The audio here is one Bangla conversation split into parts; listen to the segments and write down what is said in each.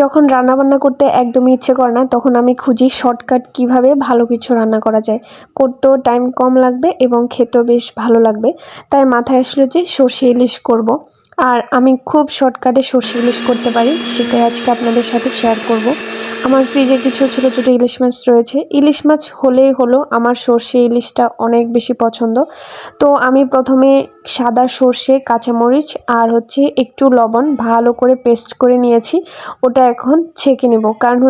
যখন রান্নাবান্না করতে একদমই ইচ্ছে করে না তখন আমি খুঁজি শর্টকাট কিভাবে ভালো কিছু রান্না করা যায়, করতেও টাইম কম লাগবে এবং খেতেও বেশ ভালো লাগবে। তাই মাথায় আসলো যে সর্ষে ইলিশ করব। আর আমি খুব শর্টকাটে সর্ষে ইলিশ করতে পারি, সেটাই আজকে আপনাদের সাথে শেয়ার করব। আমার ফ্রিজে কিছু ছোট ছোট ইলিশ মাছ রয়েছে। ইলিশ মাছ হলেই হলো, আমার সর্ষে ইলিশটা অনেক বেশি পছন্দ। তো আমি প্রথমে সাদা সর্ষে, কাঁচামরিচ আর একটু লবণ ভালো করে পেস্ট করে নিয়েছি। ওটা এখন ছেঁকে নেব, কারণ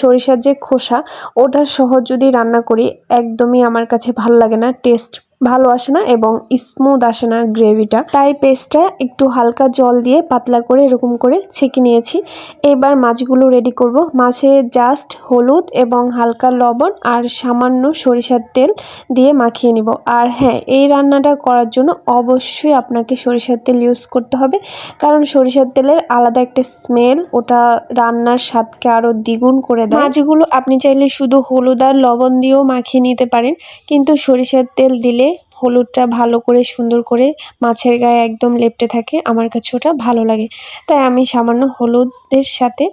সরিষার যে খোসা ওটা সহ যদি রান্না করি একদমই আমার কাছে ভালো লাগে না, টেস্ট ভালো আসে না এবং স্মুথ আসে না গ্রেভিটা। তাই পেস্টটা একটু হালকা জল দিয়ে পাতলা করে এরকম করে ছেঁকে নিয়েছি। এবার মাছগুলো রেডি করব। মাছে জাস্ট হলুদ এবং হালকা লবণ আর সামান্য সরিষার তেল দিয়ে মাখিয়ে নিব। আর হ্যাঁ, এই রান্নাটা করার জন্য অবশ্যই আপনাকে সরিষার তেল ইউজ করতে হবে, কারণ সরিষার তেলের আলাদা একটা স্মেল, ওটা রান্নার স্বাদকে আরও দ্বিগুণ করে দেয়। মাছগুলো আপনি চাইলে শুধু হলুদ আর লবণ দিয়েও মাখিয়ে নিতে পারেন, কিন্তু সরিষার তেল দিলে হলুদটা ভালো করে সুন্দর করে মাছের গায়ে একদম লেপ্টে থাকে, আমার কাছে ওটা ভালো লাগে। তাই আমি সামান্য হলুদের সাথে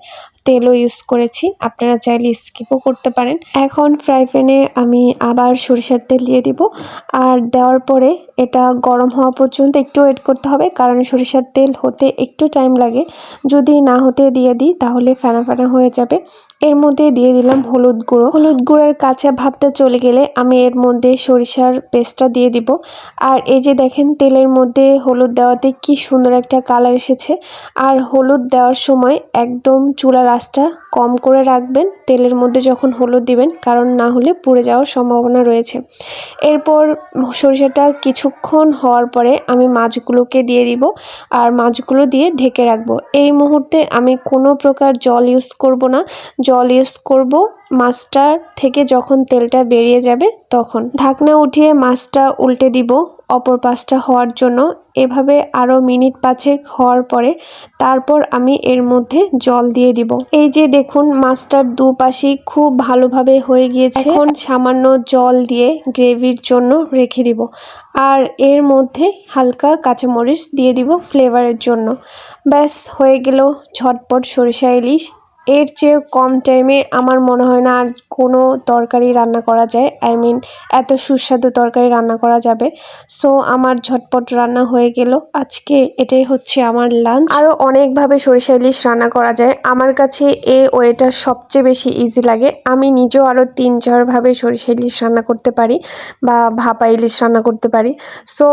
তেলও ইউজ করেছি, আপনারা চাইলে স্কিপও করতে পারেন। এখন ফ্রাই প্যানে আমি আবার সরিষার তেল দিয়ে দিব, আর দেওয়ার পরে এটা গরম হওয়া পর্যন্ত একটু ওয়েট করতে হবে, কারণ সরিষার তেল হতে একটু টাইম লাগে। যদি না হতে দিয়ে দিই তাহলে ফেনা ফেনা হয়ে যাবে। এর মধ্যে দিয়ে দিলাম হলুদ গুঁড়ো। হলুদ গুঁড়োর কাঁচা ভাবটা চলে গেলে আমি এর মধ্যে সরিষার পেস্টটা দিয়ে দিব। আর এই যে দেখেন, তেলের মধ্যে হলুদ দেওয়াতে কি সুন্দর একটা কালার এসেছে। আর হলুদ দেওয়ার সময় একদম চুলার আঁচটা কম করে রাখবেন তেলের মধ্যে যখন হলুদ দিবেন, কারণ না হলে পুড়ে যাওয়ার সম্ভাবনা রয়েছে। এরপর সরিষাটা কিছুক্ষণ হওয়ার পরে আমি মাছগুলোকে দিয়ে দিব, আর মাছগুলো দিয়ে ঢেকে রাখবো। এই মুহূর্তে আমি কোনো প্রকার জল ইউজ করব না। জল ইউজ করব মাছটার থেকে যখন তেলটা বেরিয়ে যাবে তখন। ঢাকনা উঠিয়ে মাছটা উল্টে দিব অপর পাশটা হওয়ার জন্য। এভাবে আরও মিনিট 5 হওয়ার পরে তারপর আমি এর মধ্যে জল দিয়ে দিব। এই যে দেখুন, মাছটার দুপাশই খুব ভালোভাবে হয়ে গিয়েছে। এখন সামান্য জল দিয়ে গ্রেভির জন্য রেখে দিব, আর এর মধ্যে হালকা কাঁচামরিচ দিয়ে দিব ফ্লেভারের জন্য। ব্যাস হয়ে গেল ঝটপট সরিষা ইলিশ। এর চেয়ে কম টাইমে আমার মনে হয় না আর কোনো তরকারি রান্না করা যায়, এত সুস্বাদু তরকারি রান্না করা যাবে। সো আমার ঝটপট রান্না হয়ে গেল। আজকে এটাই আমার লাঞ্চ। আরও অনেকভাবে সরিষা ইলিশ রান্না করা যায়, আমার কাছে এই ওয়েটা সবচেয়ে বেশি ইজি লাগে। আমি নিজেও আরও 3-4 ভাবে সরিষা ইলিশ রান্না করতে পারি বা ভাপা ইলিশ রান্না করতে পারি। সো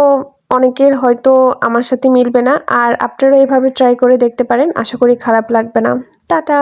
অনেকের হয়তো আমার সাথে মিলবে না, আর আপনারা এইভাবে ট্রাই করে দেখতে পারেন, আশা করি খারাপ লাগবে না। টাটা।